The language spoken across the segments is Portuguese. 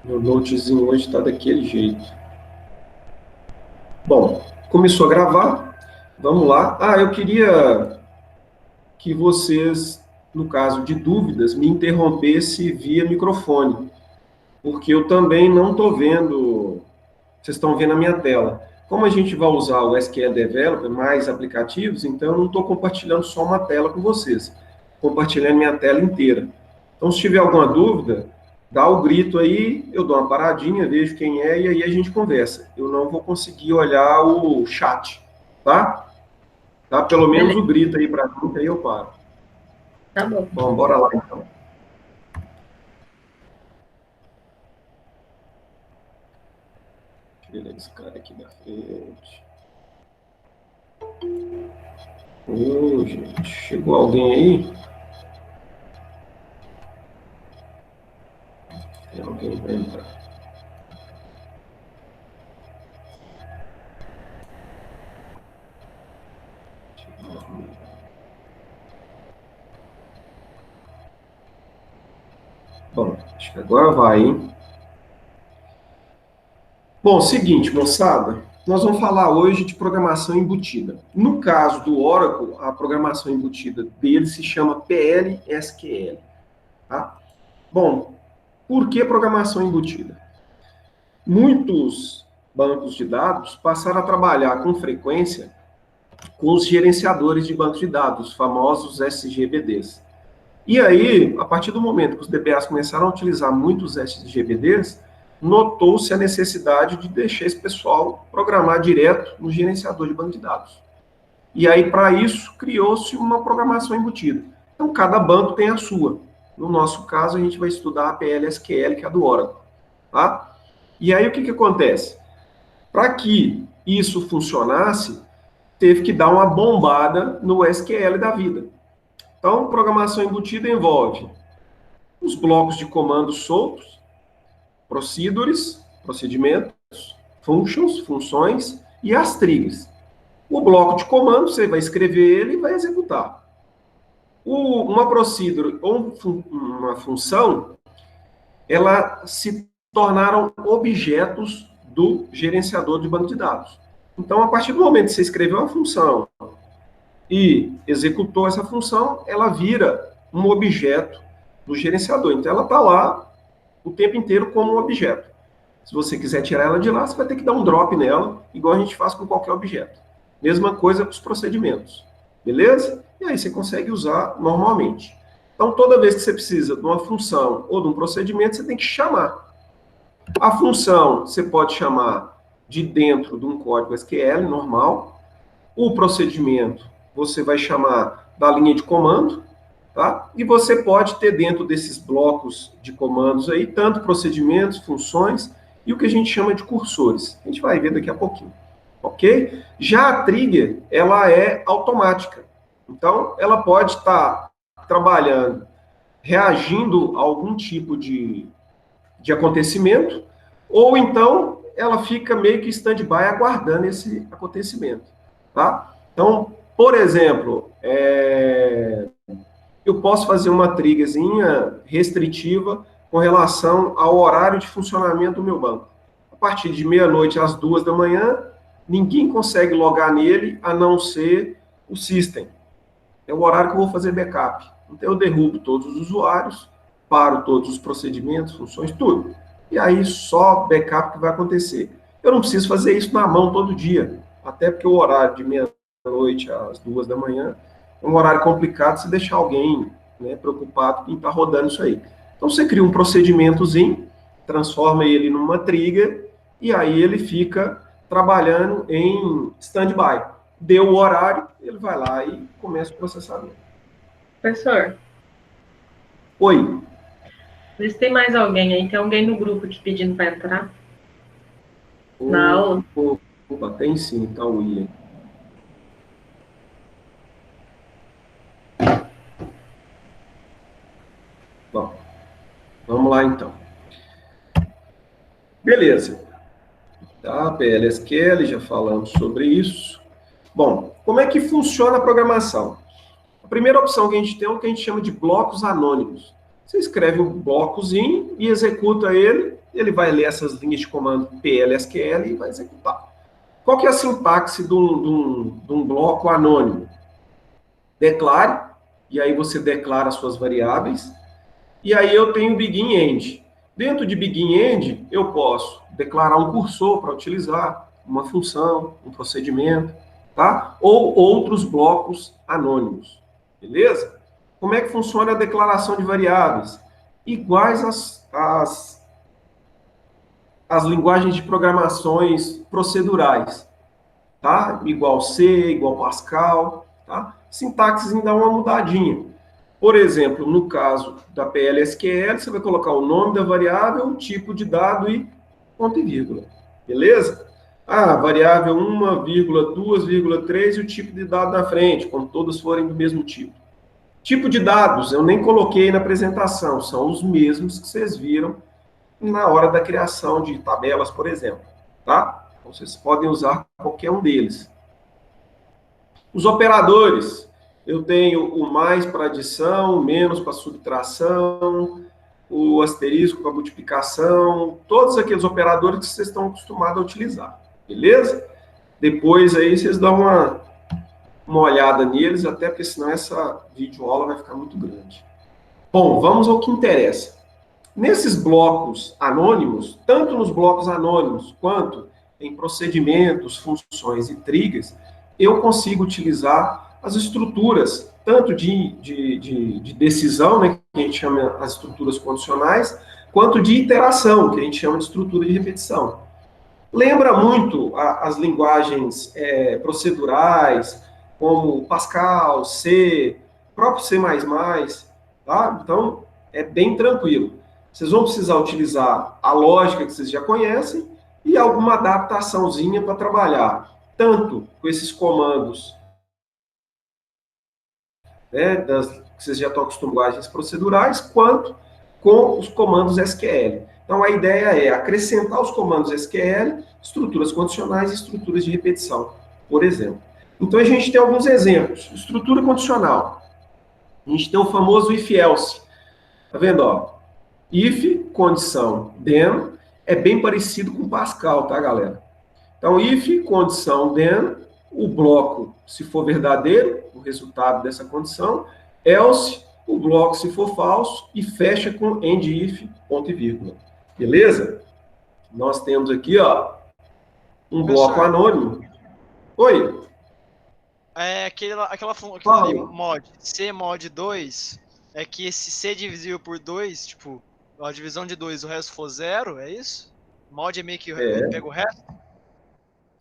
Meu notezinho hoje está daquele jeito. Bom, começou a gravar. Vamos lá. Eu queria que vocês, no caso de dúvidas, me interrompessem via microfone, porque eu também não estou vendo. Vocês estão vendo a minha tela. Como a gente vai usar o SQL Developer, mais aplicativos, então eu não estou compartilhando só uma tela com vocês, compartilhando minha tela inteira. Então, se tiver alguma dúvida, dá o grito aí, eu dou uma paradinha, vejo quem é e aí a gente conversa. Eu não vou conseguir olhar o chat, tá? Dá pelo menos Beleza, o grito aí para mim, que aí eu paro. tá bom. Bom, bora lá então. Tirar esse cara aqui da frente. Ô, gente, chegou alguém aí? Tem alguém para entrar. Bom, acho que agora vai, hein? Bom, seguinte, moçada, nós vamos falar hoje de programação embutida. No caso do Oracle, a programação embutida dele se chama PL/SQL. Tá? Bom, por que programação embutida? Muitos bancos de dados passaram a trabalhar com frequência com os gerenciadores de bancos de dados, os famosos SGBDs. E aí, a partir do momento que os DBAs começaram a utilizar muitos SGBDs, notou-se a necessidade de deixar esse pessoal programar direto no gerenciador de banco de dados. E aí, para isso, criou-se uma programação embutida. Então, cada banco tem a sua. No nosso caso, a gente vai estudar a PL/SQL, que é a do Oracle. Tá? E aí, o que acontece? Para que isso funcionasse, teve que dar uma bombada no SQL da vida. Então, programação embutida envolve os blocos de comandos soltos, procedures, procedimentos, functions, funções, e as triggers. O bloco de comando, você vai escrever ele e vai executar. Uma procedure ou uma função, ela se tornaram objetos do gerenciador de banco de dados. Então, a partir do momento que você escreveu uma função e executou essa função, ela vira um objeto do gerenciador. Então, ela está lá o tempo inteiro como um objeto. Se você quiser tirar ela de lá, você vai ter que dar um drop nela, igual a gente faz com qualquer objeto. Mesma coisa com os procedimentos. Beleza? E aí você consegue usar normalmente. Então, toda vez que você precisa de uma função ou de um procedimento, você tem que chamar. A função você pode chamar de dentro de um código SQL normal. O procedimento você vai chamar da linha de comando, tá? E você pode ter dentro desses blocos de comandos aí, tanto procedimentos, funções e o que a gente chama de cursores. A gente vai ver daqui a pouquinho, ok? Já a trigger, ela é automática. Então, ela pode estar trabalhando, reagindo a algum tipo de acontecimento, ou então ela fica meio que stand-by aguardando esse acontecimento, tá? Então, por exemplo, eu posso fazer uma triggerzinha restritiva com relação ao horário de funcionamento do meu banco. A partir de meia-noite às 2 da manhã, ninguém consegue logar nele a não ser o system. É o horário que eu vou fazer backup. Então eu derrubo todos os usuários, paro todos os procedimentos, funções, tudo. E aí só backup que vai acontecer. Eu não preciso fazer isso na mão todo dia, até porque o horário de meia-noite às 2 da manhã é um horário complicado se deixar alguém, né, preocupado em estar rodando isso aí. Então você cria um procedimentozinho, transforma ele numa trigger e aí ele fica trabalhando em stand-by. Deu o horário, ele vai lá e começa o processamento. Professor, Oi. vê se tem mais alguém aí. Tem alguém no grupo te pedindo para entrar na aula? Opa, tem sim, tá o William. Bom, vamos lá então. Beleza. Tá, PLSQL, já falamos sobre isso. Bom, como é que funciona a programação? A primeira opção que a gente tem é o que a gente chama de blocos anônimos. Você escreve um blocozinho e executa ele, ele vai ler essas linhas de comando PL/SQL e vai executar. Qual que é a sintaxe de um bloco anônimo? Declare, e aí você declara as suas variáveis, e aí eu tenho begin end. Dentro de begin end, eu posso declarar um cursor para utilizar, uma função, um procedimento, tá? Ou outros blocos anônimos, beleza? Como é que funciona a declaração de variáveis? Iguais às linguagens de programações procedurais, tá? Igual C, igual Pascal, tá? Sintaxe dá uma mudadinha. Por exemplo, no caso da PL/SQL, você vai colocar o nome da variável, o tipo de dado e ponto e vírgula. Beleza? Ah, variável 1,2,3 e o tipo de dado na frente, quando todas forem do mesmo tipo. Tipo de dados, eu nem coloquei na apresentação, são os mesmos que vocês viram na hora da criação de tabelas, por exemplo. Tá? Então, vocês podem usar qualquer um deles. Os operadores, eu tenho o mais para adição, o menos para subtração, o asterisco para multiplicação, todos aqueles operadores que vocês estão acostumados a utilizar, beleza? Depois aí vocês dão uma olhada neles, até porque senão essa videoaula vai ficar muito grande. Bom, vamos ao que interessa. Nesses blocos anônimos, tanto nos blocos anônimos quanto em procedimentos, funções e triggers, eu consigo utilizar as estruturas, tanto de decisão, né, que a gente chama as estruturas condicionais, quanto de iteração, que a gente chama de estrutura de repetição. Lembra muito as linguagens procedurais, como Pascal, C, próprio C++, tá? Então, é bem tranquilo. Vocês vão precisar utilizar a lógica que vocês já conhecem e alguma adaptaçãozinha para trabalhar, tanto com esses comandos, né, que vocês já estão acostumados às procedurais, quanto com os comandos SQL. Então, a ideia é acrescentar os comandos SQL, estruturas condicionais e estruturas de repetição, por exemplo. Então, a gente tem alguns exemplos. Estrutura condicional. A gente tem o famoso if-else. Tá vendo, ó? If, condição, then, é bem parecido com Pascal, tá, galera? Então, if, condição, then, o bloco, se for verdadeiro, o resultado dessa condição, else, o bloco, se for falso, e fecha com end if, ponto e vírgula. Beleza? Nós temos aqui, ó, um bloco anônimo. Oi? Aquela ali, mod, C mod 2, é que esse C divisível por 2, tipo, a divisão de 2, o resto for 0, é isso? Mod é meio que pega o resto?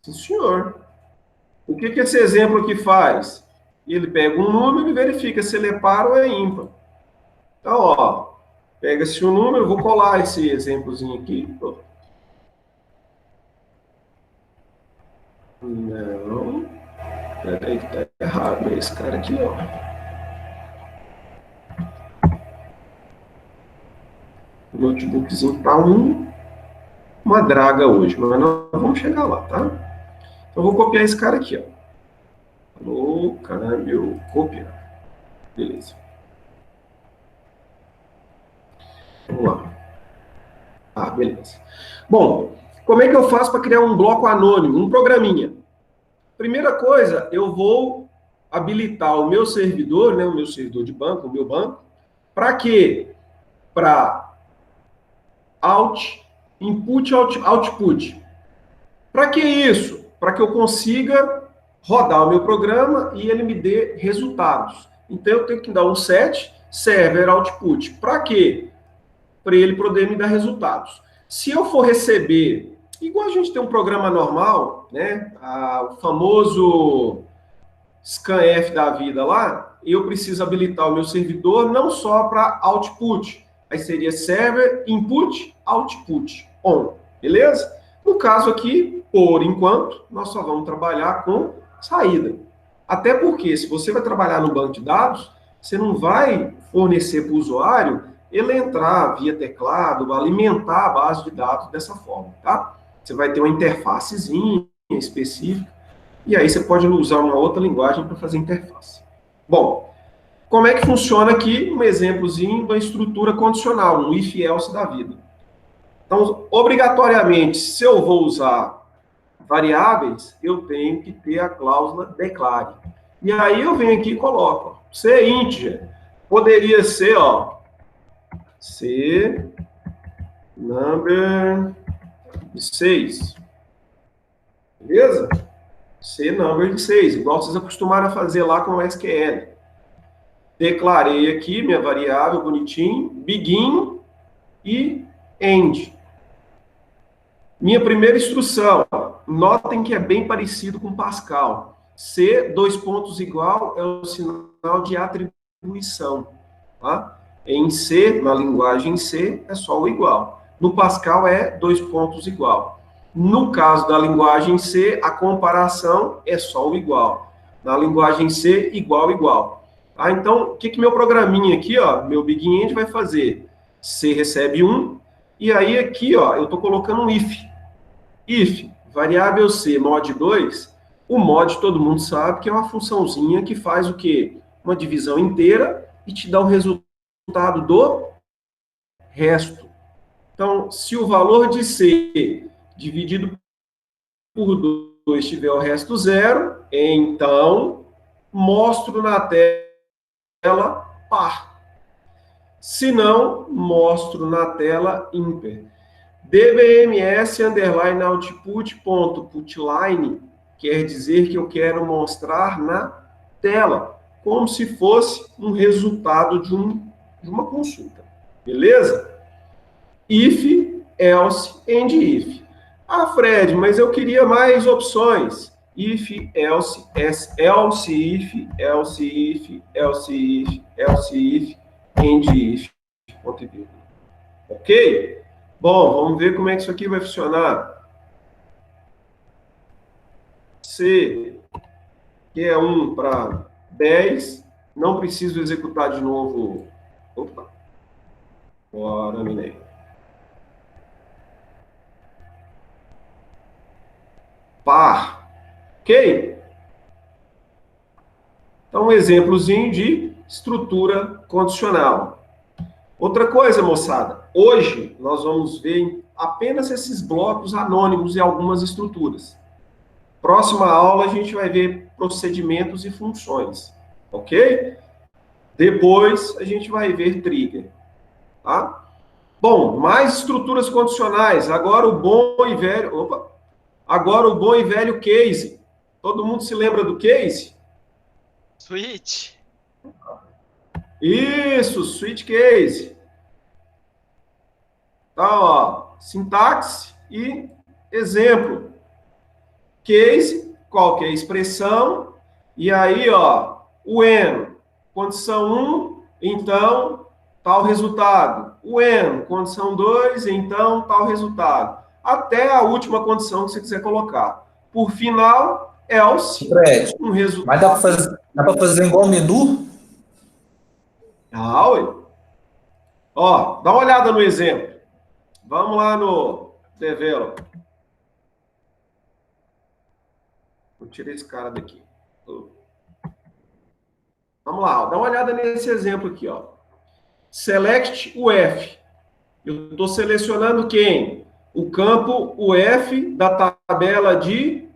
Sim, senhor. O que esse exemplo aqui faz? Ele pega um número e verifica se ele é par ou é ímpar. Então, ó, pega-se um número, vou colar esse exemplozinho aqui. Não. Peraí que tá errado esse cara aqui, ó. O notebookzinho tá uma draga hoje, mas nós vamos chegar lá, tá? Então, eu vou copiar esse cara aqui, ó. Alô, câmbio, copiar. Beleza. Vamos lá. Ah, beleza. Bom, como é que eu faço para criar um bloco anônimo, um programinha? Primeira coisa, eu vou habilitar o meu servidor, né, o meu servidor de banco, o meu banco, para quê? Para input, output. Para que isso? Para que eu consiga rodar o meu programa e ele me dê resultados. Então, eu tenho que dar um set, server output. Para quê? Para ele poder me dar resultados. Se eu for receber, igual a gente tem um programa normal, né? O famoso scanf da vida lá, eu preciso habilitar o meu servidor não só para output, aí seria server input output on, beleza? No caso aqui, por enquanto, nós só vamos trabalhar com saída. Até porque, se você vai trabalhar no banco de dados, você não vai fornecer para o usuário ele entrar via teclado, alimentar a base de dados dessa forma, tá? Você vai ter uma interfacezinha específica, e aí você pode usar uma outra linguagem para fazer interface. Bom, como é que funciona aqui? Um exemplozinho da estrutura condicional, um if-else da vida. Então, obrigatoriamente, se eu vou usar variáveis, eu tenho que ter a cláusula declare. E aí eu venho aqui e coloco, ó, C integer. Poderia ser, ó, C number de 6. Beleza? C number de 6, igual vocês acostumaram a fazer lá com o SQL. Declarei aqui minha variável bonitinho, begin e end. Minha primeira instrução, notem que é bem parecido com Pascal. C, dois pontos igual, é o sinal de atribuição. Tá? Em C, na linguagem C, é só o igual. No Pascal é dois pontos igual. No caso da linguagem C, a comparação é só o igual. Na linguagem C, igual, igual. Tá? Então, o que meu programinha aqui, ó, meu BegIn vai fazer? C recebe 1, e aí aqui, ó, eu estou colocando um if. If, variável C, mod 2, o mod todo mundo sabe que é uma funçãozinha que faz o quê? Uma divisão inteira e te dá o resultado do resto. Então, se o valor de C dividido por 2 tiver o resto zero, então mostro na tela par. Se não, mostro na tela ímpar. dbms underline output ponto putline quer dizer que eu quero mostrar na tela, como se fosse um resultado de uma consulta. Beleza? If, else, and if. Ah, Fred, mas eu queria mais opções. If, else, else if, else if, else if, else if, and if. Ok? Bom, vamos ver como é que isso aqui vai funcionar. C, que é 1 para 10. Não preciso executar de novo. Opa. Bora, menino. Par. Ok? Então, um exemplozinho de estrutura condicional. Outra coisa, moçada. Hoje, nós vamos ver apenas esses blocos anônimos e algumas estruturas. Próxima aula, a gente vai ver procedimentos e funções. Ok? Depois, a gente vai ver trigger. Tá? Bom, mais estruturas condicionais. Agora o bom e velho... Opa! Agora o bom e velho case. Todo mundo se lembra do case? Switch. Isso, switch case. Tá, ó, sintaxe e exemplo. Case, qual que é a expressão? E aí, ó, when, condição 1, então, tal resultado. When, condição 2, então, tal resultado. Até a última condição que você quiser colocar. Por final, else, Fred, um resultado. mas dá para fazer igual menu? Ah, oi. Ó, dá uma olhada no exemplo. Vamos lá no develop. Vou tirar esse cara daqui. Vamos lá, ó, dá uma olhada nesse exemplo aqui, ó. Select UF. Eu estou selecionando quem? O campo UF da tabela de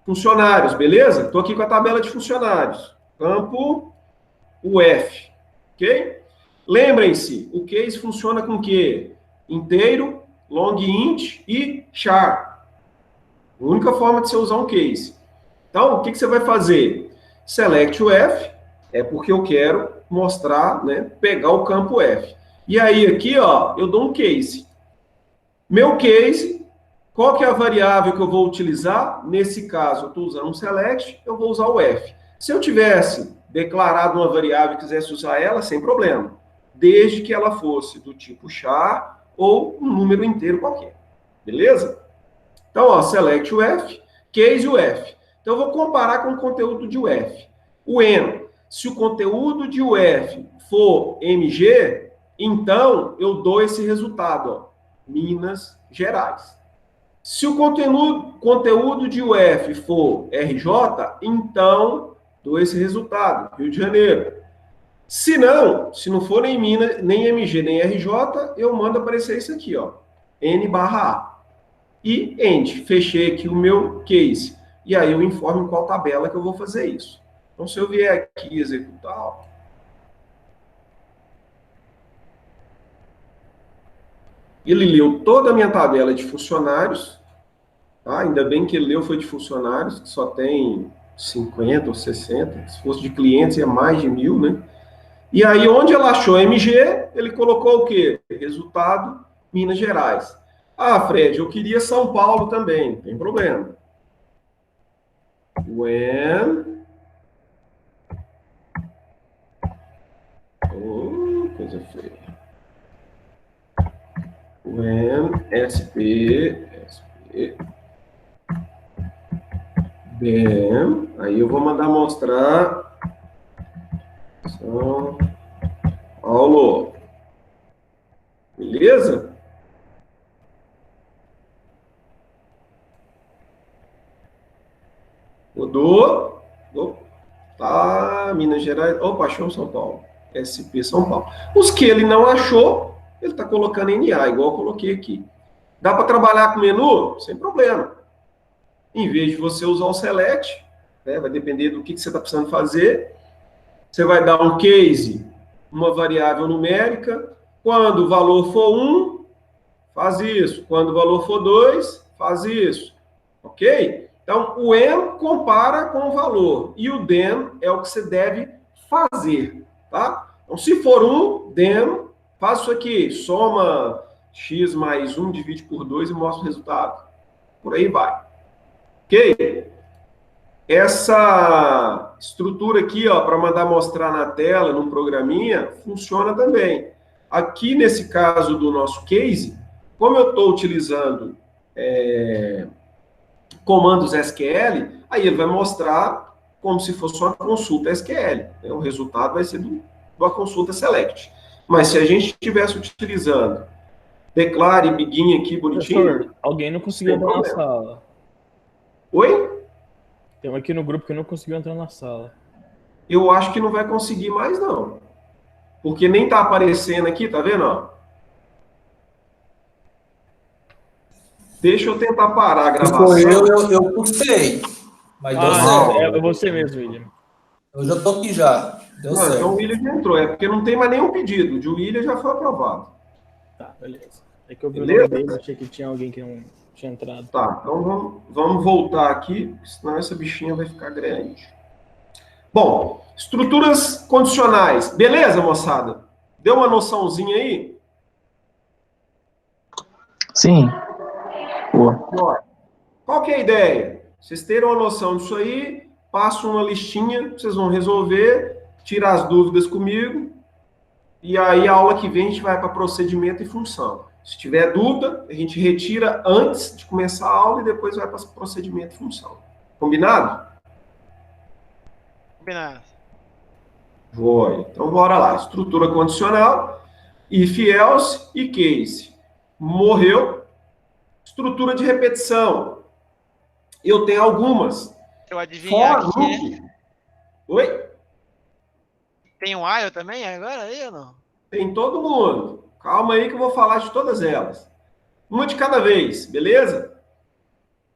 funcionários, beleza? Estou aqui com a tabela de funcionários. Campo UF, ok? Lembrem-se, o case funciona com o quê? Inteiro, long int e char. A única forma de você usar um case. Então, o que você vai fazer? Select UF, é porque eu quero mostrar, né, pegar o campo F. E aí, aqui, ó, eu dou um case. Meu case, qual que é a variável que eu vou utilizar? Nesse caso, eu estou usando um select, eu vou usar o F. Se eu tivesse declarado uma variável e quisesse usar ela, sem problema. Desde que ela fosse do tipo char ou um número inteiro qualquer. Beleza? Então, ó, select UF, case UF. Então, eu vou comparar com o conteúdo de UF. O N, se o conteúdo de UF for MG, então eu dou esse resultado, ó, Minas Gerais. Se o conteúdo de UF for RJ, então dou esse resultado, Rio de Janeiro. Se não for nem Minas, nem MG, nem RJ, eu mando aparecer isso aqui, ó, N/A. E end, fechei aqui o meu case. E aí eu informo em qual tabela que eu vou fazer isso. Então, se eu vier aqui executar, ele leu toda a minha tabela de funcionários, tá? Ainda bem que ele leu foi de funcionários, que só tem 50 ou 60, se fosse de clientes é mais de 1.000, né? E aí, onde ela achou MG, ele colocou o quê? Resultado, Minas Gerais. Ah, Fred, eu queria São Paulo também, não tem problema. When... coisa feia. When SP, then, aí eu vou mandar mostrar São Paulo. Beleza? Mudou. Tá, Minas Gerais. Opa, achou São Paulo. SP São Paulo. Os que ele não achou, ele está colocando NA, igual eu coloquei aqui. Dá para trabalhar com menu? Sem problema. Em vez de você usar o select, né, vai depender do que você está precisando fazer, você vai dar um case, uma variável numérica. Quando o valor for 1, faz isso. Quando o valor for 2, faz isso. Ok? Então, o M compara com o valor. E o then é o que você deve fazer. Tá? Então, se for 1, then, faz isso aqui. Soma x mais 1, divide por 2 e mostra o resultado. Por aí vai. Ok? Essa estrutura aqui, ó, para mandar mostrar na tela, num programinha, funciona também. Aqui, nesse caso do nosso case, como eu estou utilizando comandos SQL, aí ele vai mostrar como se fosse uma consulta SQL. Né? O resultado vai ser de uma consulta select. Mas se a gente estivesse utilizando declare, begin aqui, bonitinho... Professor, alguém não conseguiu entrar na sala. Oi? Tem um aqui no grupo que não conseguiu entrar na sala. Eu acho que não vai conseguir mais, não. Porque nem tá aparecendo aqui, tá vendo? Ó? Deixa eu tentar parar a gravação. Eu puxei, mas deu certo. É você mesmo, William. Eu já tô aqui já. Deu certo. Então o William já entrou. É porque não tem mais nenhum pedido. De William já foi aprovado. Tá, beleza. É que eu vi o nome dele, achei que tinha alguém que não tinha entrado. Tá, então vamos voltar aqui, senão essa bichinha vai ficar grande. Bom, estruturas condicionais. Beleza, moçada? Deu uma noçãozinha aí? Sim. Boa. Qual que é a ideia? Vocês terem uma noção disso aí, passo uma listinha, vocês vão resolver, tira as dúvidas comigo, e aí a aula que vem a gente vai para procedimento e função. Se tiver dúvida, a gente retira antes de começar a aula e depois vai para procedimento e função. Combinado? Combinado. Boa. Então, bora lá. Estrutura condicional, if else e case. Morreu. Estrutura de repetição. Eu tenho algumas. Eu adivinhar For que loop. Oi? tem um while também agora aí ou não? Tem todo mundo. Calma aí que eu vou falar de todas elas. Uma de cada vez, beleza?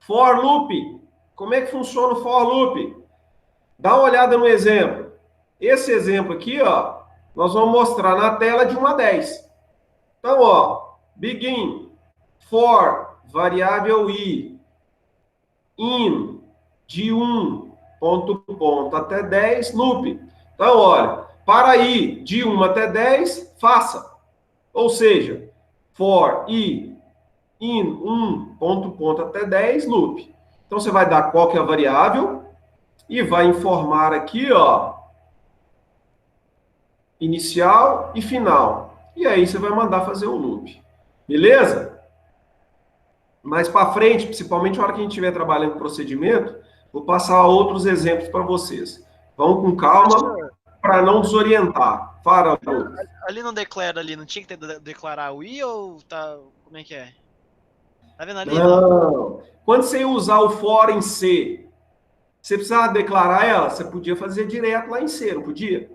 For loop. Como é que funciona o for loop? Dá uma olhada no exemplo. Esse exemplo aqui, ó, nós vamos mostrar na tela de 1 a 10. Então, ó, begin, for, variável i, in, de 1, ponto, até 10, loop. Então, olha, para i de 1 até 10, faça. Ou seja, for i, in, 1, ponto, até 10, loop. Então, você vai dar qual que é a variável e vai informar aqui, ó, inicial e final. E aí você vai mandar fazer o loop. Beleza? Mais para frente, principalmente na hora que a gente estiver trabalhando com procedimento, vou passar outros exemplos para vocês. Vão com calma para não desorientar. Fala, Lucas. Ali não declara ali, não tinha que declarar o i ou tá, como é que é? Tá vendo ali? Não. Quando você usar o for em C, você precisava declarar ela, você podia fazer direto lá em C, não podia?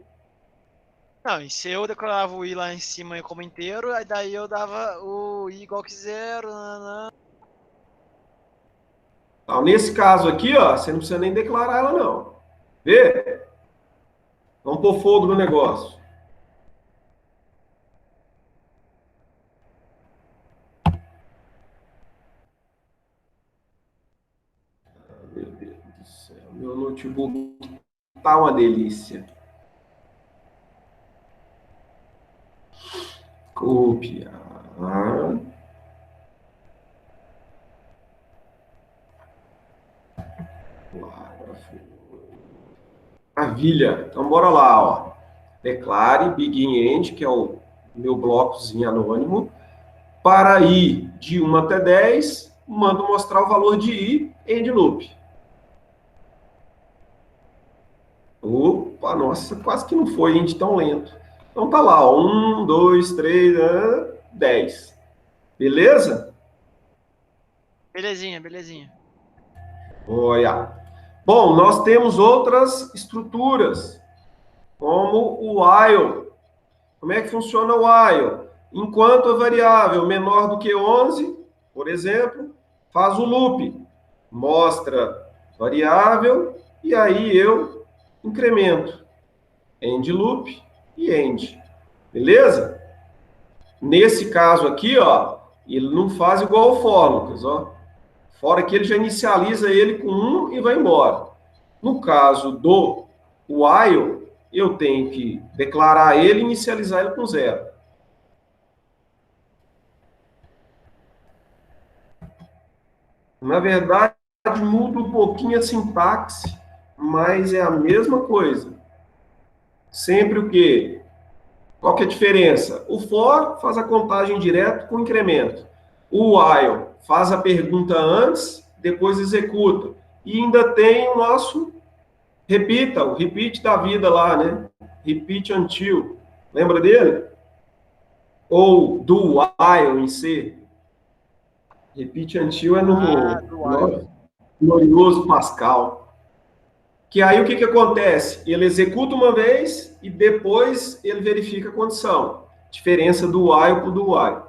Não, e se eu declarava o i lá em cima como inteiro, aí daí eu dava o i igual que zero. Nananã. Então, nesse caso aqui, ó, você não precisa nem declarar ela, não. Vê? Vamos pôr fogo no negócio. Meu Deus do céu, meu notebook tá uma delícia. Copiar. Maravilha. Então, bora lá, ó. Declare BegInEnd, que é o meu blocozinho anônimo. Para i de 1 até 10, mando mostrar o valor de i end loop. Opa, nossa, quase que não foi end tão lento. Então tá lá, ó, 1, 2, 3, 10. Beleza? Belezinha, belezinha. Olha. Bom, nós temos outras estruturas, como o while. Como é que funciona o while? Enquanto a variável menor do que 11, por exemplo, faz o loop. Mostra variável e aí eu incremento. End loop e end. Beleza? Nesse caso aqui, ó, ele não faz igual o for, Lucas, ó. Fora que ele já inicializa ele com 1 e vai embora. No caso do while, eu tenho que declarar ele e inicializar ele com 0. Na verdade, muda um pouquinho a sintaxe, mas é a mesma coisa. Sempre o quê? Qual que é a diferença? O for faz a contagem direto com incremento. O while faz a pergunta antes, depois executa. E ainda tem o nosso repita, o repeat da vida lá, né? Repeat until. Lembra dele? Ou do while em si. Repeat until é Do while. no glorioso Pascal. Que aí o que, que acontece? Ele executa uma vez e depois ele verifica a condição. Diferença do while para o do while.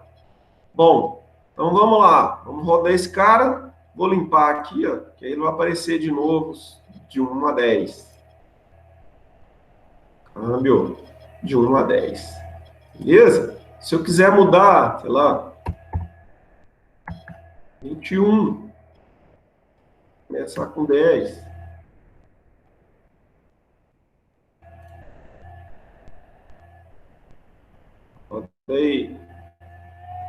Bom, então vamos lá. Vamos rodar esse cara. Vou limpar aqui, ó, que aí ele vai aparecer de novo de 1 a 10. Câmbio de 1 a 10. Beleza? Se eu quiser mudar, sei lá, 21, começar com 10. Bota aí.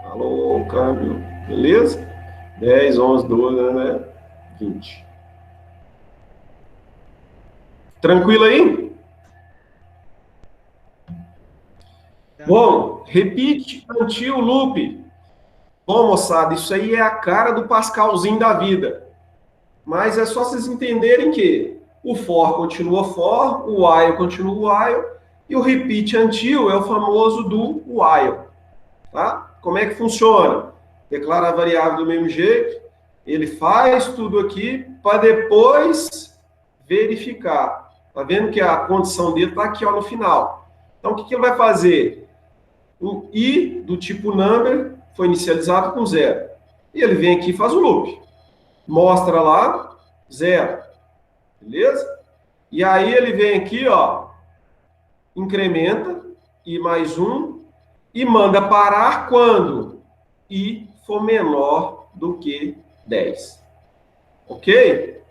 Alô, câmbio. Beleza? 10, 11, 12, né? 20. Tranquilo aí? Bom, repeat until loop. Bom, moçada, isso aí é a cara do Pascalzinho da vida. Mas é só vocês entenderem que o for continua for, o while continua while, e o repeat until é o famoso do while. Tá? Como é que funciona? Declara a variável do mesmo jeito, ele faz tudo aqui para depois verificar. Tá vendo que a condição dele está aqui ó, no final. Então, o que, que ele vai fazer? O i do tipo number foi inicializado com 0. E ele vem aqui e faz o loop. Mostra lá, 0. Beleza? E aí ele vem aqui, ó, incrementa, i mais 1, e manda parar quando i for menor do que 10. Ok?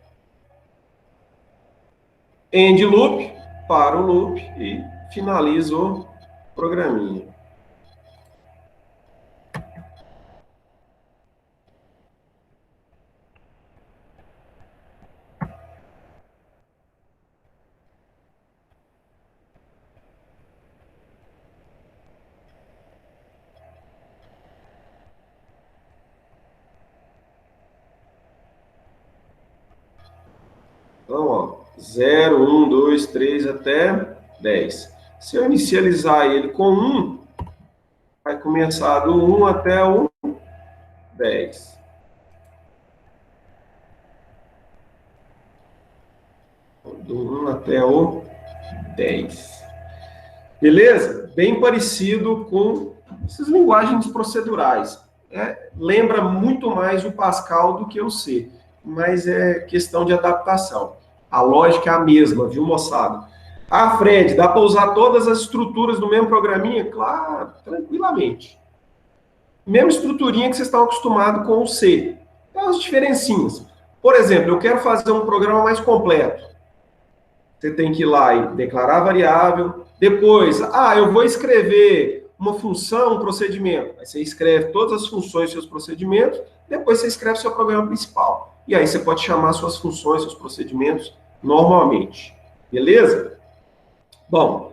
End loop, para o loop e finaliza o programinha. Então, ó, 0, 1, 2, 3 até 10. Se eu inicializar ele com 1, vai começar do 1 até o 10. Do 1 até o 10. Beleza? Bem parecido com essas linguagens procedurais. Lembra muito mais o Pascal do que o C, mas é questão de adaptação. A lógica é a mesma, viu, moçada? Ah, Fred, dá para usar todas as estruturas do mesmo programinha? Claro, tranquilamente. Mesma estruturinha que vocês estão acostumados com o C. Tem umas diferencinhas. Por exemplo, eu quero fazer um programa mais completo. Você tem que ir lá e declarar a variável. Depois, eu vou escrever uma função, um procedimento. Aí você escreve todas as funções dos seus procedimentos, depois você escreve seu programa principal. E aí você pode chamar suas funções, seus procedimentos normalmente. Beleza? Bom,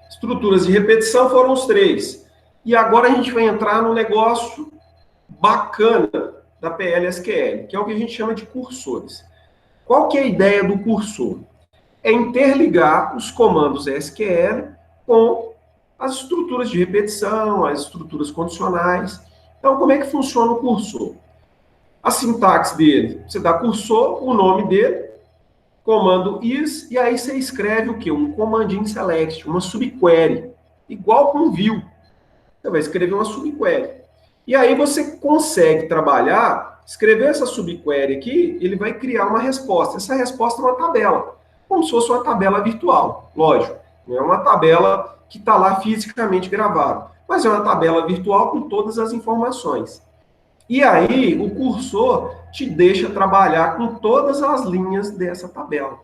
estruturas de repetição foram os 3. E agora a gente vai entrar no negócio bacana da PL/SQL, que é o que a gente chama de cursores. Qual que é a ideia do cursor? É interligar os comandos SQL com as estruturas de repetição, as estruturas condicionais. Então, como é que funciona o cursor? A sintaxe dele, você dá cursor, o nome dele, comando is, e aí você escreve o quê? Um commandinho select, uma subquery, igual com view. Você vai escrever uma subquery. E aí você consegue trabalhar, escrever essa subquery aqui, ele vai criar uma resposta. Essa resposta é uma tabela, como se fosse uma tabela virtual, lógico. Não é uma tabela que está lá fisicamente gravada, mas é uma tabela virtual com todas as informações. E aí, o cursor te deixa trabalhar com todas as linhas dessa tabela,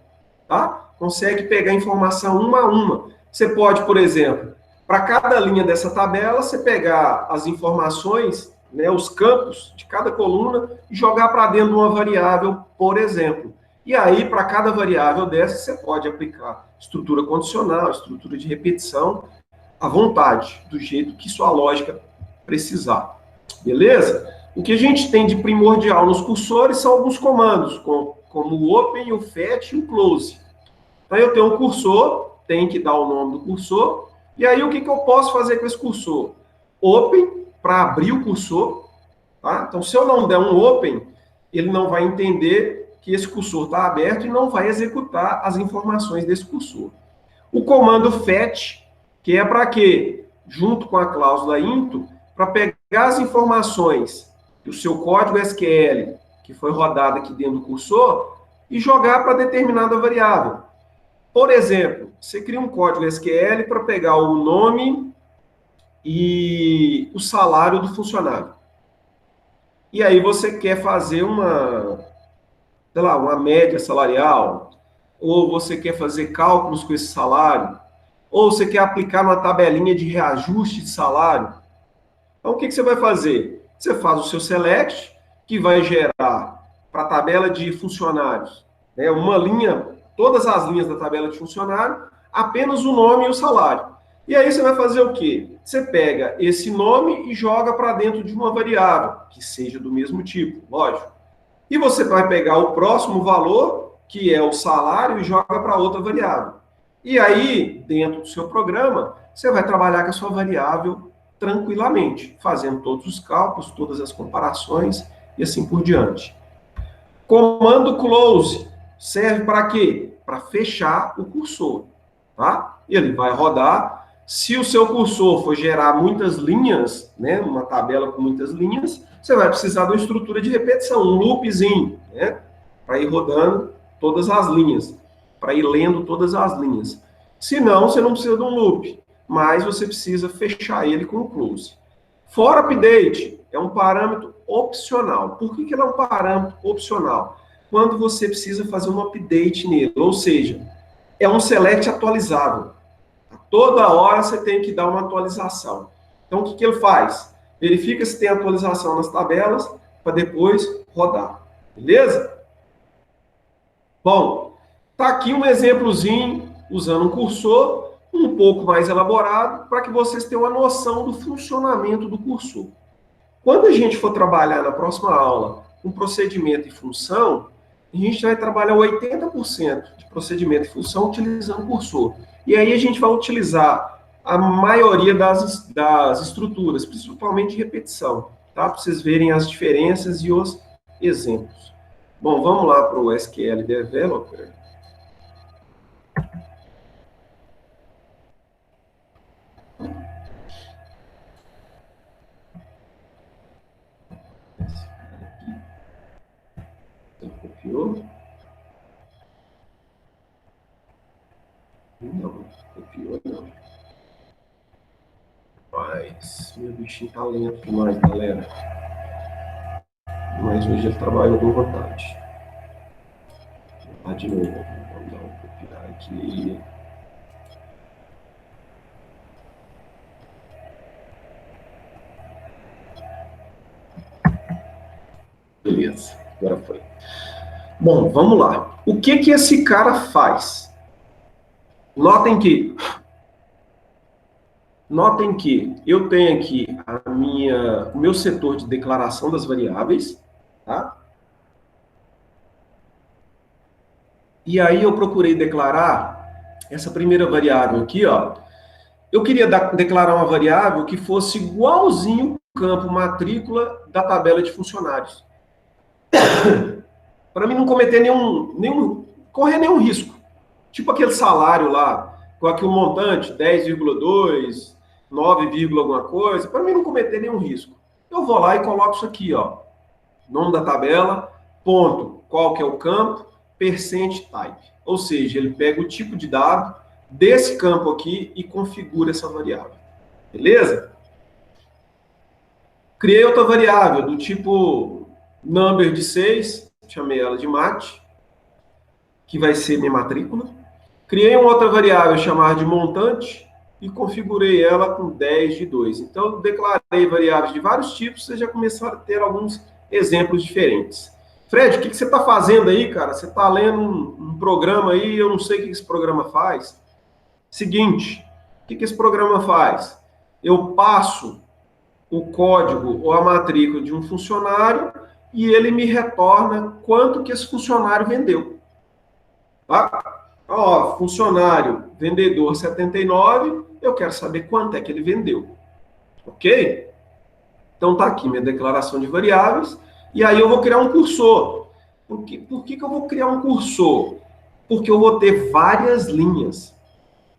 tá? Consegue pegar informação uma a uma. Você pode, por exemplo, para cada linha dessa tabela, você pegar as informações, né, os campos de cada coluna e jogar para dentro de uma variável, por exemplo. E aí, para cada variável dessa, você pode aplicar estrutura condicional, estrutura de repetição, à vontade, do jeito que sua lógica precisar. Beleza? O que a gente tem de primordial nos cursores são alguns comandos, como o open, o fetch e o close. Então, eu tenho um cursor, tem que dar o nome do cursor, e aí o que eu posso fazer com esse cursor? Open, para abrir o cursor, tá? Então, se eu não der um open, ele não vai entender que esse cursor está aberto e não vai executar as informações desse cursor. O comando fetch, que é para quê? Junto com a cláusula into, para pegar as informações do seu código SQL, que foi rodado aqui dentro do cursor, e jogar para determinada variável. Por exemplo, você cria um código SQL para pegar o nome e o salário do funcionário. E aí você quer fazer uma média salarial, ou você quer fazer cálculos com esse salário, ou você quer aplicar uma tabelinha de reajuste de salário. Então, o que você vai fazer? Você faz o seu select, que vai gerar para a tabela de funcionários, né, uma linha, todas as linhas da tabela de funcionário, apenas o nome e o salário. E aí você vai fazer o quê? Você pega esse nome e joga para dentro de uma variável, que seja do mesmo tipo, lógico. E você vai pegar o próximo valor, que é o salário, e joga para outra variável. E aí, dentro do seu programa, você vai trabalhar com a sua variável tranquilamente, fazendo todos os cálculos, todas as comparações e assim por diante. Comando close serve para quê? Para fechar o cursor, tá? Ele vai rodar. Se o seu cursor for gerar muitas linhas, né, uma tabela com muitas linhas, você vai precisar de uma estrutura de repetição, um loopzinho, né, para ir rodando todas as linhas, para ir lendo todas as linhas. Se não, você não precisa de um loop, mas você precisa fechar ele com o close. For update é um parâmetro opcional. Por que ele é um parâmetro opcional? Quando você precisa fazer um update nele, ou seja, é um select atualizável. Toda hora você tem que dar uma atualização. Então, o que ele faz? Verifica se tem atualização nas tabelas, para depois rodar. Beleza? Bom, tá aqui um exemplozinho, usando um cursor, um pouco mais elaborado, para que vocês tenham uma noção do funcionamento do cursor. Quando a gente for trabalhar na próxima aula com procedimento e função, a gente vai trabalhar 80% de procedimento e função utilizando o cursor. E aí a gente vai utilizar a maioria das estruturas, principalmente de repetição, tá? Para vocês verem as diferenças e os exemplos. Bom, vamos lá para o SQL Developer. Meu bichinho tá lento demais, galera. Mas hoje ele trabalhou com vontade. Vou de novo. Vamos dar uma copiar aqui. Beleza, agora foi. Bom, vamos lá. O que que esse cara faz? Notem que eu tenho aqui o meu setor de declaração das variáveis, tá? E aí eu procurei declarar essa primeira variável aqui, ó. Eu queria declarar uma variável que fosse igualzinho o campo matrícula da tabela de funcionários. Para mim não cometer correr nenhum risco. Tipo aquele salário lá, com aqui o montante, 10,2, 9, alguma coisa, para mim não cometer nenhum risco. Eu vou lá e coloco isso aqui, ó. Nome da tabela, ponto, qual que é o campo, percent type. Ou seja, ele pega o tipo de dado desse campo aqui e configura essa variável. Beleza? Criei outra variável do tipo number de 6, chamei ela de mate, que vai ser minha matrícula. Criei uma outra variável chamada de montante e configurei ela com 10 de 2. Então, eu declarei variáveis de vários tipos, vocês já começaram a ter alguns exemplos diferentes. Fred, o que você está fazendo aí, cara? Você está lendo um programa aí, eu não sei o que esse programa faz. Seguinte, o que esse programa faz? Eu passo o código ou a matrícula de um funcionário e ele me retorna quanto que esse funcionário vendeu. Tá? Ó, funcionário, vendedor 79, eu quero saber quanto é que ele vendeu. Ok? Então tá aqui minha declaração de variáveis. E aí eu vou criar um cursor. Por que eu vou criar um cursor? Porque eu vou ter várias linhas.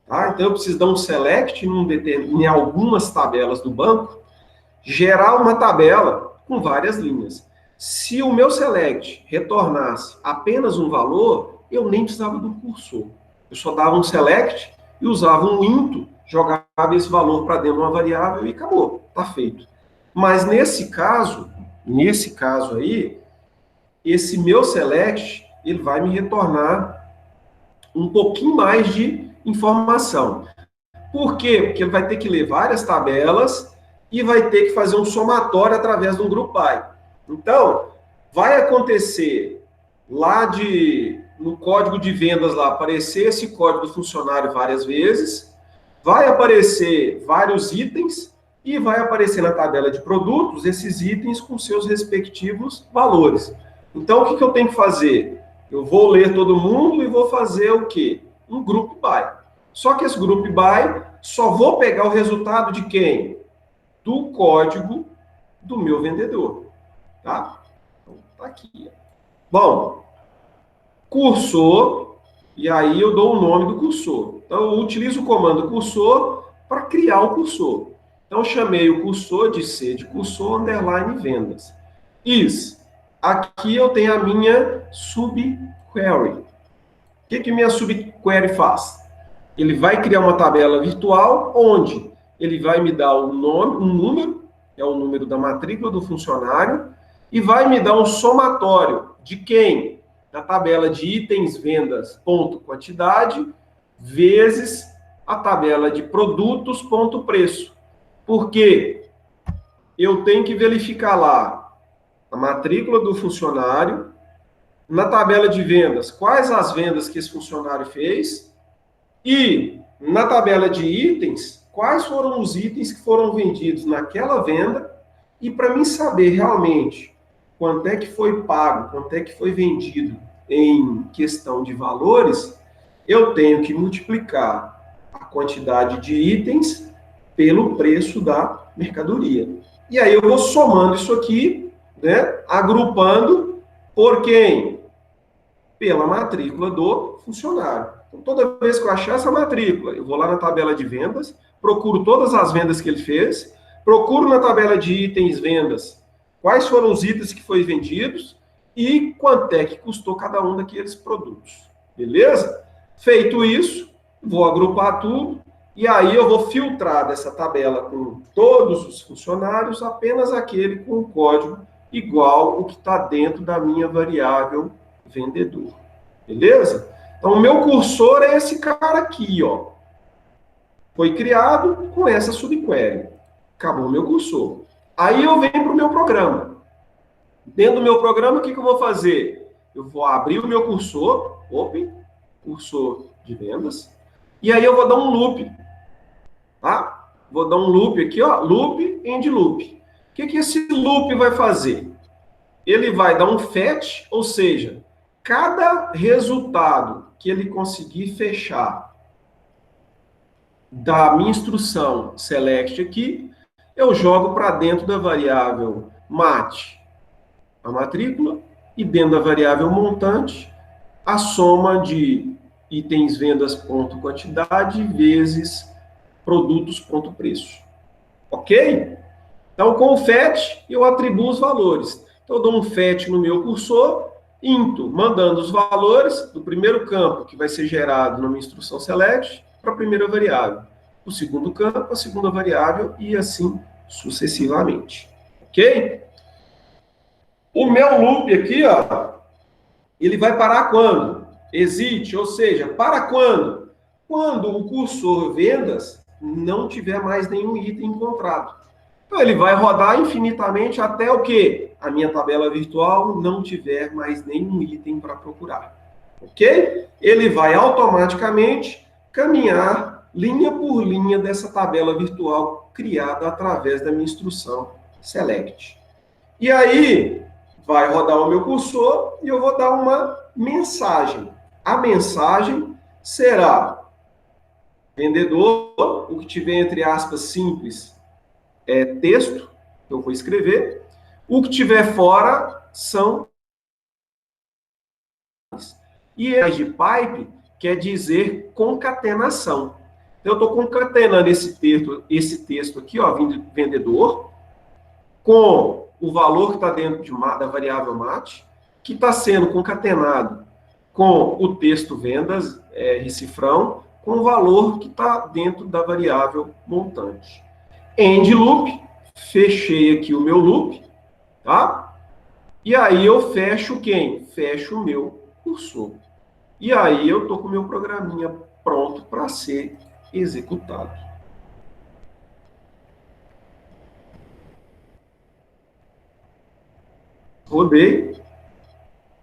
Tá? Então eu preciso dar um select em algumas tabelas do banco, gerar uma tabela com várias linhas. Se o meu select retornasse apenas um valor, eu nem precisava do cursor. Eu só dava um select e usava um into, jogava esse valor para dentro de uma variável e acabou, está feito. Mas nesse caso aí, esse meu select, ele vai me retornar um pouquinho mais de informação. Por quê? Porque ele vai ter que ler várias tabelas e vai ter que fazer um somatório através de um group by. Então, vai acontecer lá no código de vendas lá, aparecer esse código do funcionário várias vezes, vai aparecer vários itens e vai aparecer na tabela de produtos esses itens com seus respectivos valores. Então, o que eu tenho que fazer? Eu vou ler todo mundo e vou fazer o quê? Um group by. Só que esse group by, só vou pegar o resultado de quem? Do código do meu vendedor. Tá? Então, tá aqui. Bom, cursor, e aí eu dou o nome do cursor. Então, eu utilizo o comando cursor para criar o cursor. Então, eu chamei o cursor de C de cursor underline vendas. Isso. Aqui eu tenho a minha subquery. O que minha subquery faz? Ele vai criar uma tabela virtual onde ele vai me dar um número, que é o número da matrícula do funcionário, e vai me dar um somatório de quem? Da tabela de itens vendas ponto quantidade vezes a tabela de produtos ponto preço. Porque eu tenho que verificar lá a matrícula do funcionário, na tabela de vendas, quais as vendas que esse funcionário fez, e na tabela de itens, quais foram os itens que foram vendidos naquela venda, e para mim saber realmente quanto é que foi pago, quanto é que foi vendido em questão de valores, eu tenho que multiplicar a quantidade de itens pelo preço da mercadoria. E aí eu vou somando isso aqui, né, agrupando por quem? Pela matrícula do funcionário. Então, toda vez que eu achar essa matrícula, eu vou lá na tabela de vendas, procuro todas as vendas que ele fez, procuro na tabela de itens vendas quais foram os itens que foram vendidos e quanto é que custou cada um daqueles produtos. Beleza? Feito isso, vou agrupar tudo E aí eu vou filtrar dessa tabela com todos os funcionários apenas aquele com o código igual o que está dentro da minha variável vendedor. Beleza? Então, o meu cursor é esse cara aqui, ó. Foi criado com essa subquery. Acabou o meu cursor. Aí eu venho para o meu programa. Dentro do meu programa, o que eu vou fazer? Eu vou abrir o meu cursor, open, cursor de vendas, e aí eu vou dar um loop, tá? Vou dar um loop aqui, ó, loop, end loop. O que esse loop vai fazer? Ele vai dar um fetch, ou seja, cada resultado que ele conseguir fechar da minha instrução select aqui, eu jogo para dentro da variável mat a matrícula e dentro da variável montante a soma de itens vendas ponto quantidade vezes produtos ponto preço. Ok? Então, com o fetch, eu atribuo os valores. Então, eu dou um fetch no meu cursor, into, mandando os valores do primeiro campo, que vai ser gerado na minha instrução select, para a primeira variável. O segundo campo, a segunda variável, e assim sucessivamente. Ok? O meu loop aqui, ó, ele vai parar quando? Exit, ou seja, para quando? Quando o cursor vendas não tiver mais nenhum item encontrado. Então, ele vai rodar infinitamente até o quê? A minha tabela virtual não tiver mais nenhum item para procurar. Ok? Ele vai automaticamente caminhar linha por linha dessa tabela virtual criada através da minha instrução select. E aí, vai rodar o meu cursor e eu vou dar uma mensagem. A mensagem será vendedor, o que tiver entre aspas simples é texto, que eu vou escrever. O que tiver fora são... E de pipe quer dizer concatenação. Então, eu estou concatenando esse texto aqui, ó, vendedor, com o valor que está dentro da variável mat, que está sendo concatenado com o texto vendas, cifrão, com o valor que está dentro da variável montante. End loop, fechei aqui o meu loop, tá? E aí eu fecho quem? Fecho o meu cursor. E aí eu estou com o meu programinha pronto para ser executado. Rodei,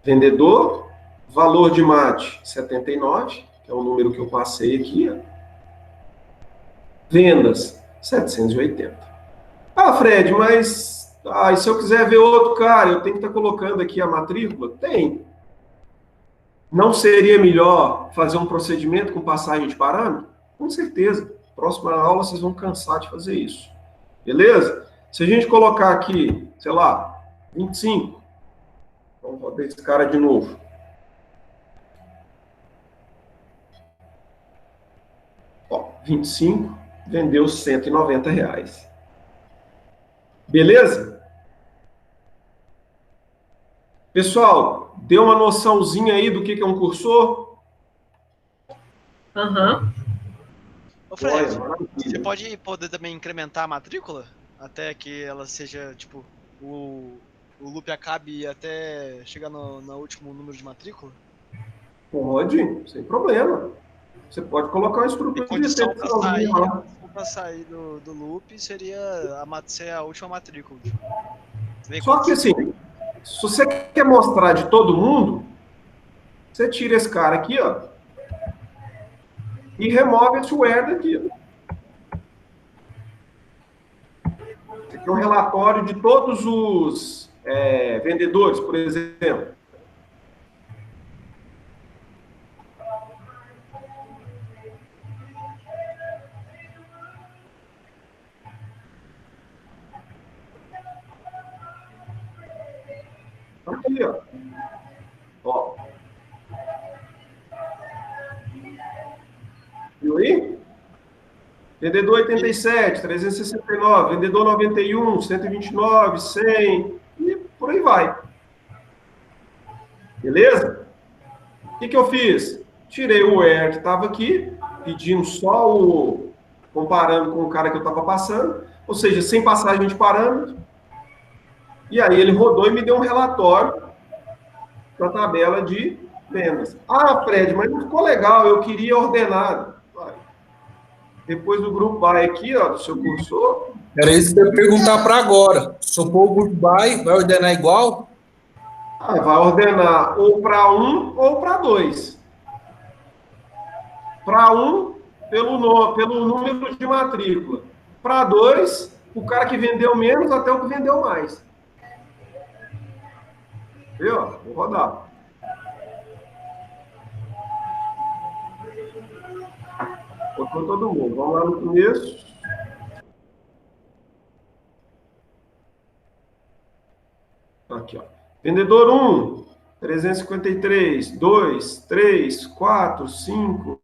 vendedor, valor de mate 79, que é o número que eu passei aqui, ó. Vendas 780. Ah, Fred, mas e se eu quiser ver outro cara, eu tenho que estar colocando aqui a matrícula? Tem. Não seria melhor fazer um procedimento com passagem de parâmetro? Com certeza. Próxima aula vocês vão cansar de fazer isso. Beleza? Se a gente colocar aqui, sei lá, 25, vamos rodar esse cara de novo. Ó, 25, vendeu R$190. Beleza? Pessoal, deu uma noçãozinha aí do que é um cursor? Aham. Ô, Fred, você pode poder também incrementar a matrícula? Até que ela seja, tipo, o loop acabe até chegar no último número de matrícula? Pode, sem problema. Você pode colocar uma estrutura de condição detecção. para sair do loop seria ser a última matrícula. Só que assim, se você quer mostrar de todo mundo, você tira esse cara aqui, ó, e remove esse where daqui. Esse aqui é um relatório de todos os vendedores, por exemplo. Aqui, ó. Ó. Viu aí? Vendedor 87, 369, vendedor 91, 129, 100, e por aí vai. Beleza? O que eu fiz? Tirei o where que estava aqui, pedindo só comparando com o cara que eu estava passando, ou seja, sem passagem de parâmetro. E aí ele rodou e me deu um relatório da tabela de vendas. Ah, Fred, mas não ficou legal, eu queria ordenado. Depois do Group By aqui, ó, do seu cursor. Era isso que eu ia perguntar para agora. Se eu pôr o Group By, vai ordenar igual? Ah, vai ordenar ou para 1 ou para 2. Para 1, pelo número de matrícula. Para 2, o cara que vendeu menos até o que vendeu mais. Viu? Vou rodar. Botou todo mundo. Vamos lá no começo. Aqui, ó. Vendedor 1, 353, 2, 3, 4, 5,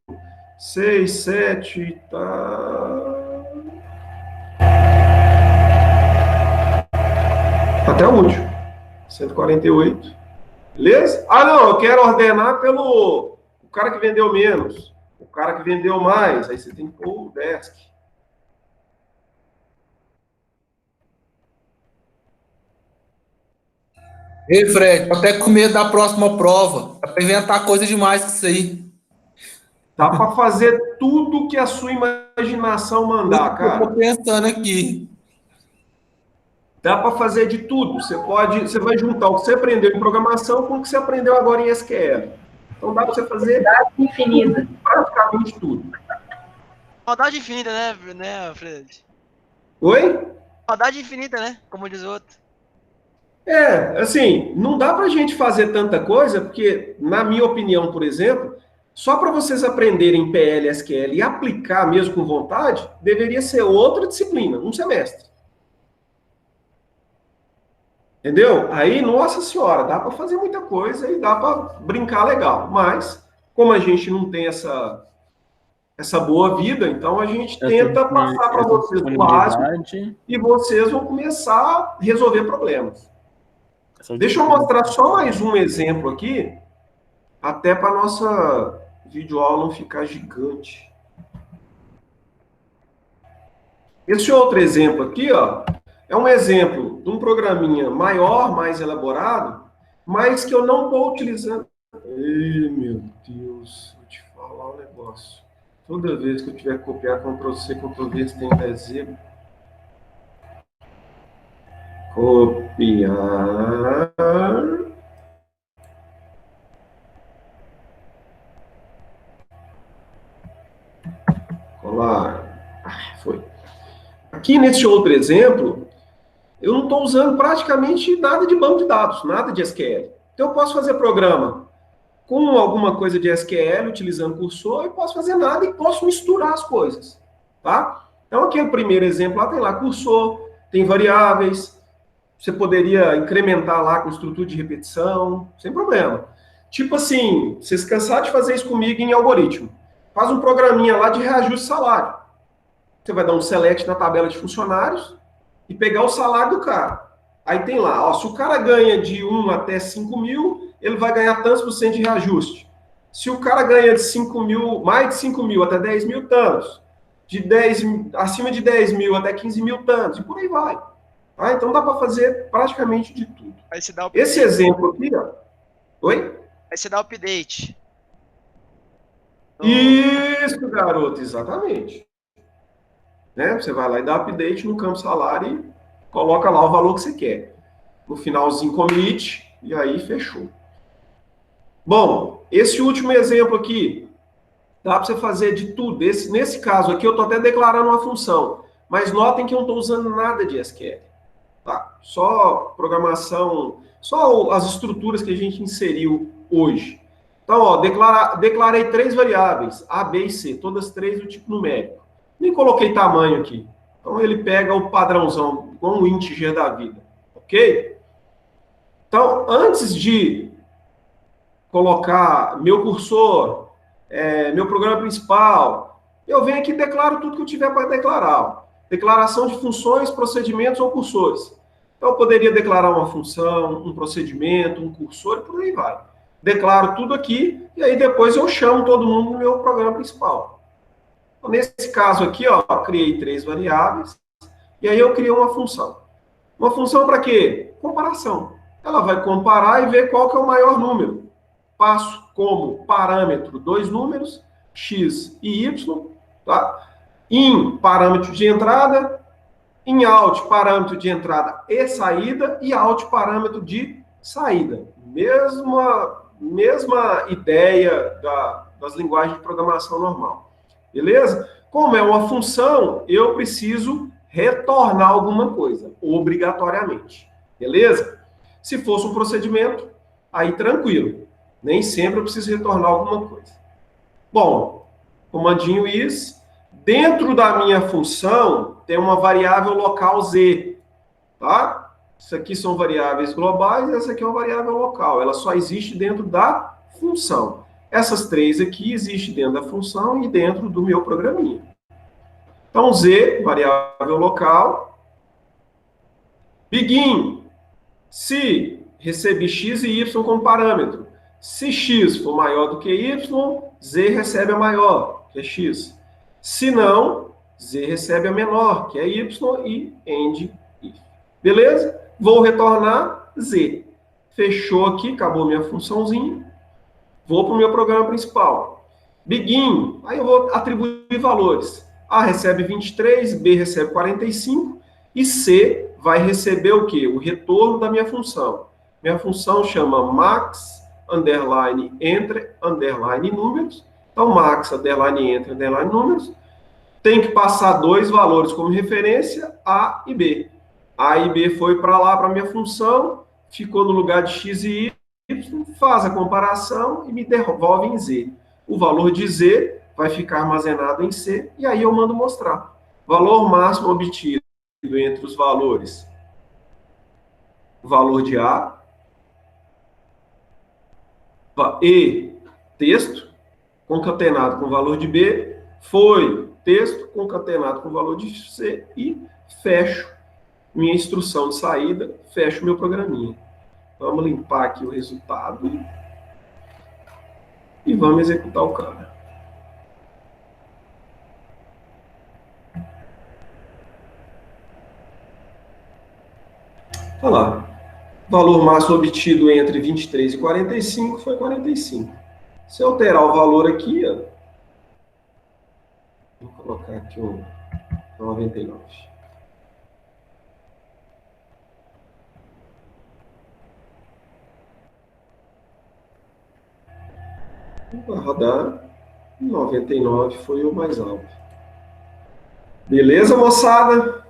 6, 7, tá... Até o último. 148. Beleza? Ah, não, eu quero ordenar pelo o cara que vendeu menos, o cara que vendeu mais. Aí você tem que pôr o desk. Ei, Fred, tô até com medo da próxima prova. Dá para inventar coisa demais com isso aí. Dá para fazer tudo que a sua imaginação mandar, cara. Eu tô pensando aqui. Dá para fazer de tudo. Você vai juntar o que você aprendeu em programação com o que você aprendeu agora em SQL. Então dá para você fazer infinita. Praticamente tudo. Maldade infinita, né, Fred? Oi? Maldade infinita, né? Como diz o outro. É, assim, não dá para a gente fazer tanta coisa, porque, na minha opinião, por exemplo, só para vocês aprenderem PL, SQL e aplicar mesmo com vontade, deveria ser outra disciplina, um semestre. Entendeu? Aí, nossa senhora, dá para fazer muita coisa e dá para brincar legal. Mas, como a gente não tem essa boa vida, então a gente tenta passar para vocês o básico e vocês vão começar a resolver problemas. Deixa eu mostrar só mais um exemplo aqui, até para a nossa videoaula não ficar gigante. Esse outro exemplo aqui, ó, é um exemplo de um programinha maior, mais elaborado, mas que eu não estou utilizando. Ei, meu Deus, vou te falar um negócio. Toda vez que eu tiver que copiar Ctrl+C, Ctrl+V, tem exemplo. Copiar. Colar. Foi. Aqui nesse outro exemplo, eu não estou usando praticamente nada de banco de dados, nada de SQL. Então eu posso fazer programa com alguma coisa de SQL, utilizando cursor, e posso fazer nada e posso misturar as coisas. Tá? Então aqui no primeiro exemplo, lá tem lá cursor, tem variáveis. Você poderia incrementar lá com estrutura de repetição, sem problema. Tipo assim, vocês cansaram de fazer isso comigo em algoritmo. Faz um programinha lá de reajuste de salário. Você vai dar um select na tabela de funcionários e pegar o salário do cara. Aí tem lá, ó, se o cara ganha de 1 até 5 mil, ele vai ganhar tantos por cento de reajuste. Se o cara ganha de 5 mil, mais de 5 mil até 10 mil, tantos. Acima de 10 mil até 15 mil, tantos. E por aí vai. Ah, então dá para fazer praticamente de tudo. Aí você dá Esse exemplo aqui, ó. Oi? Aí você dá update. Isso, garoto, exatamente. Né? Você vai lá e dá update no campo salário e coloca lá o valor que você quer. No finalzinho, commit, e aí fechou. Bom, esse último exemplo aqui, dá para você fazer de tudo. Nesse caso aqui, eu estou até declarando uma função. Mas notem que eu não estou usando nada de SQL. Tá? Só programação, só as estruturas que a gente inseriu hoje. Então, ó, declarei 3 variáveis, A, B e C, todas 3 do tipo numérico. Nem coloquei tamanho aqui. Então, ele pega o padrãozão, igual um integer da vida. Ok? Então, antes de colocar meu cursor, meu programa principal, eu venho aqui e declaro tudo que eu tiver para declarar. Ó. Declaração de funções, procedimentos ou cursores. Então, eu poderia declarar uma função, um procedimento, um cursor, e por aí vai. Declaro tudo aqui, e aí depois eu chamo todo mundo no meu programa principal. Então, nesse caso aqui, ó, criei 3 variáveis, e aí eu criei uma função. Uma função para quê? Comparação. Ela vai comparar e ver qual que é o maior número. Passo como parâmetro 2 números, x e y, tá? In, parâmetro de entrada, in out, parâmetro de entrada e saída, e out, parâmetro de saída. Mesma ideia das linguagens de programação normal. Beleza? Como é uma função, eu preciso retornar alguma coisa, obrigatoriamente. Beleza? Se fosse um procedimento, aí tranquilo. Nem sempre eu preciso retornar alguma coisa. Bom, comandinho is. Dentro da minha função, tem uma variável local z. Tá? Isso aqui são variáveis globais, essa aqui é uma variável local. Ela só existe dentro da função. Essas 3 aqui existem dentro da função e dentro do meu programinha. Então, z, variável local. Begin. Se recebi x e y como parâmetro. Se x for maior do que y, z recebe a maior, que é x. Se não, z recebe a menor, que é y, e end if. Beleza? Vou retornar z. Fechou aqui, acabou minha funçãozinha. Vou para o meu programa principal. Begin. Aí eu vou atribuir valores. A recebe 23, B recebe 45, e C vai receber o quê? O retorno da minha função. Minha função chama max, underline, entre, underline, números. Então, max, underline, entre, underline, números. Tem que passar 2 valores como referência, A e B. A e B foi para lá, para a minha função, ficou no lugar de x e y, faz a comparação e me devolve em Z. O valor de Z vai ficar armazenado em C, e aí eu mando mostrar. Valor máximo obtido entre os valores. O valor de A e texto, concatenado com o valor de B, foi texto concatenado com o valor de C, e fecho minha instrução de saída, fecho meu programinha. Vamos limpar aqui o resultado e vamos executar o cara. Olha lá. Valor máximo obtido entre 23 e 45 foi 45. Se eu alterar o valor aqui, ó, vou colocar aqui um 99. Vai rodar. 99 foi o mais alto. Beleza, moçada?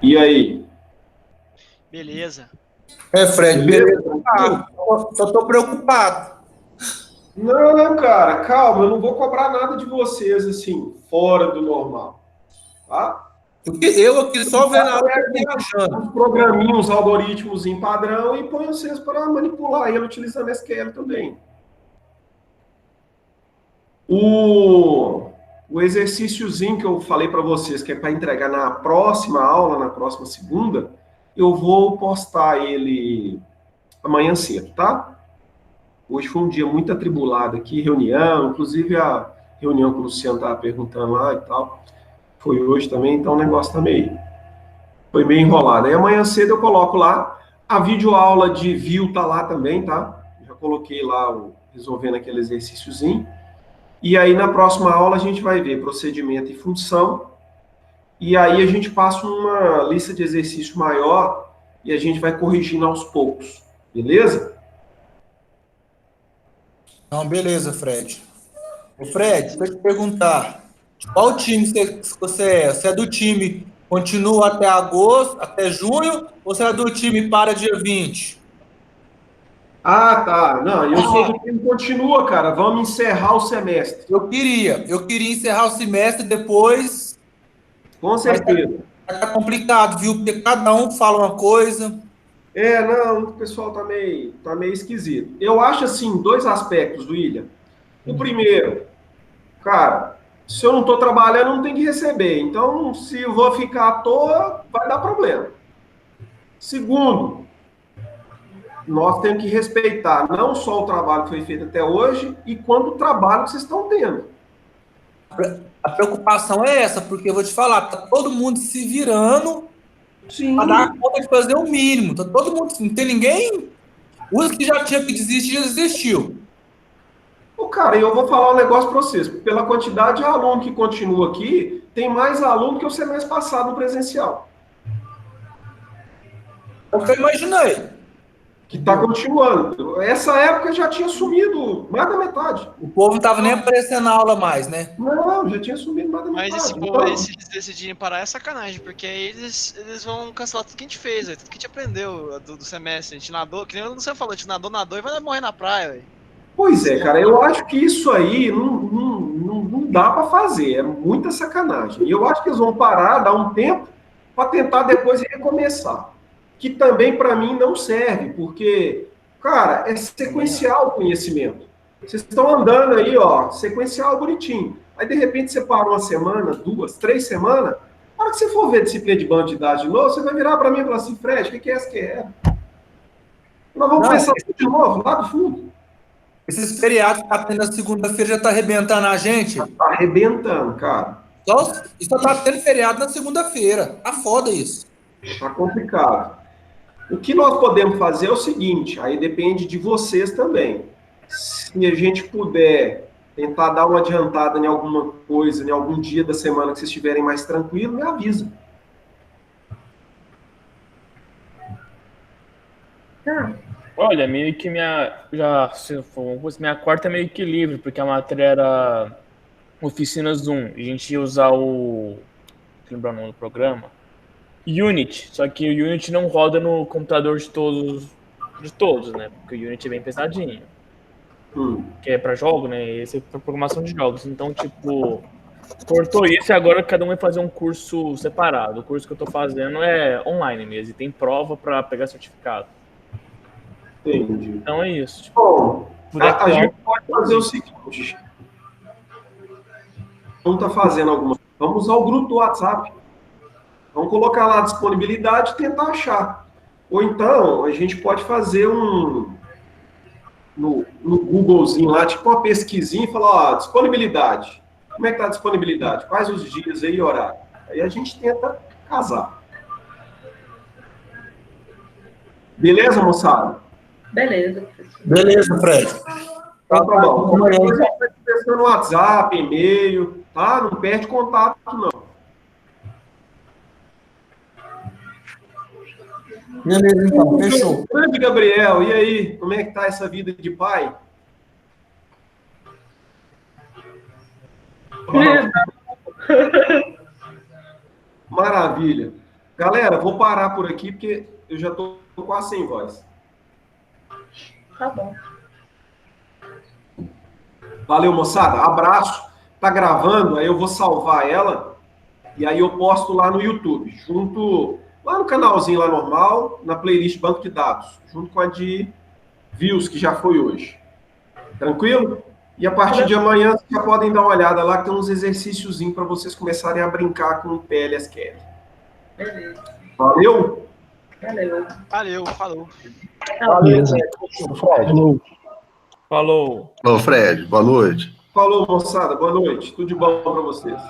E aí? Beleza. Fred, beleza. Só tô preocupado. Não, cara, calma, eu não vou cobrar nada de vocês, assim, fora do normal, tá? Porque eu aqui só vendo a hora que eu achando. Uns programinhos, uns algoritmos em padrão e põe vocês para manipular ele utilizando SQL também. O exercíciozinho que eu falei para vocês, que é para entregar na próxima aula, na próxima segunda, eu vou postar ele amanhã cedo, tá? Hoje foi um dia muito atribulado aqui, reunião, inclusive a reunião que o Luciano estava perguntando lá e tal, foi hoje também, então o negócio tá foi meio enrolado. Aí amanhã cedo eu coloco lá, a videoaula de view tá lá também, tá? Já coloquei lá, resolvendo aquele exercíciozinho. E aí na próxima aula a gente vai ver procedimento e função, e aí a gente passa uma lista de exercício maior e a gente vai corrigindo aos poucos, beleza? Não, beleza, Fred. Ô, Fred, deixa eu te perguntar. Qual time você é? Você é do time continua até agosto, até junho, ou você é do time para dia 20? Ah, tá. Não, eu sou do time continua, cara. Vamos encerrar o semestre. Eu queria encerrar o semestre depois. Com certeza. Tá complicado, viu? Porque cada um fala uma coisa. Não, o pessoal tá meio esquisito. Eu acho, assim, 2 aspectos, William. O primeiro, cara, se eu não tô trabalhando, não tem que receber. Então, se eu vou ficar à toa, vai dar problema. Segundo, nós temos que respeitar não só o trabalho que foi feito até hoje, e quanto o trabalho que vocês estão tendo. A preocupação é essa, porque eu vou te falar, tá todo mundo se virando para dar conta de fazer o mínimo. Tá todo mundo, não tem ninguém. Os que já tinha que desistir, já desistiu. Ô, cara, e eu vou falar um negócio para vocês. Pela quantidade de aluno que continua aqui, tem mais aluno que o semestre passado no presencial. É o que eu imaginei. Que está continuando. Essa época já tinha sumido mais da metade. O povo não estava nem aparecendo na aula mais, né? Não, já tinha sumido mais da metade. Mas esse povo aí, se eles decidirem parar, é sacanagem, porque aí eles vão cancelar tudo que a gente fez, véio, tudo que a gente aprendeu do semestre. A gente nadou, que nem você falou, a gente nadou e vai morrer na praia, velho. Pois é, cara, eu acho que isso aí não dá para fazer, é muita sacanagem. E eu acho que eles vão parar, dar um tempo, para tentar depois recomeçar. Que também, para mim, não serve, porque, cara, é sequencial o conhecimento. Vocês estão andando aí, ó, sequencial bonitinho. Aí, de repente, você para uma semana, 2, 3 semanas, na hora que você for ver disciplina de banco de dados de novo, você vai virar para mim e falar assim, Fred, o que é SQL? Nós vamos começar de novo, lá do fundo. Esses feriados que tá tendo na segunda-feira já tá arrebentando a gente. Tá arrebentando, cara. Só tá tendo feriado na segunda-feira. Tá foda isso. Tá complicado. O que nós podemos fazer é o seguinte, aí depende de vocês também. Se a gente puder tentar dar uma adiantada em alguma coisa, em algum dia da semana que vocês estiverem mais tranquilos, me avisa. Tá. Olha, meio que minha quarta é meio que livre, porque a matéria era oficina Zoom. A gente ia usar lembrar o nome do programa? Unity, só que o Unity não roda no computador de todos, né? Porque o Unity é bem pesadinho. Que é pra jogo, né? Esse é pra programação de jogos. Então, tipo, cortou isso e agora cada um vai fazer um curso separado. O curso que eu tô fazendo é online mesmo, e tem prova pra pegar certificado. Entendi. Então é isso. Tipo, Bom, a gente pode fazer o seguinte. Não tá fazendo alguma coisa. Vamos usar o grupo do WhatsApp. Vamos colocar lá a disponibilidade e tentar achar. Ou então, a gente pode fazer no Googlezinho lá, tipo uma pesquisinha e falar, ó, disponibilidade. Como é que tá a disponibilidade? Quais os dias aí e horário? Aí a gente tenta casar. Beleza, moçada? Beleza. Beleza, Fred. Tá bom. Depois a gente vai conversando no WhatsApp, e-mail, tá? Não perde contato, não. Beleza, então. Fechou. Grande Gabriel, e aí? Como é que tá essa vida de pai? Maravilha. Galera, vou parar por aqui, porque eu já tô quase sem voz. Tá bom. Valeu, moçada. Abraço. Tá gravando, aí eu vou salvar ela e aí eu posto lá no YouTube, junto lá no canalzinho lá normal, na playlist Banco de Dados, junto com a de Views, que já foi hoje. Tranquilo? E a partir de amanhã, vocês já podem dar uma olhada lá, que tem uns exercíciozinhos para vocês começarem a brincar com o PLSQL. Beleza. Valeu? Valeu. Valeu, falou. Beleza. Falou. falou. Alô, Fred, boa noite. Falou, moçada. Boa noite. Tudo de bom para vocês.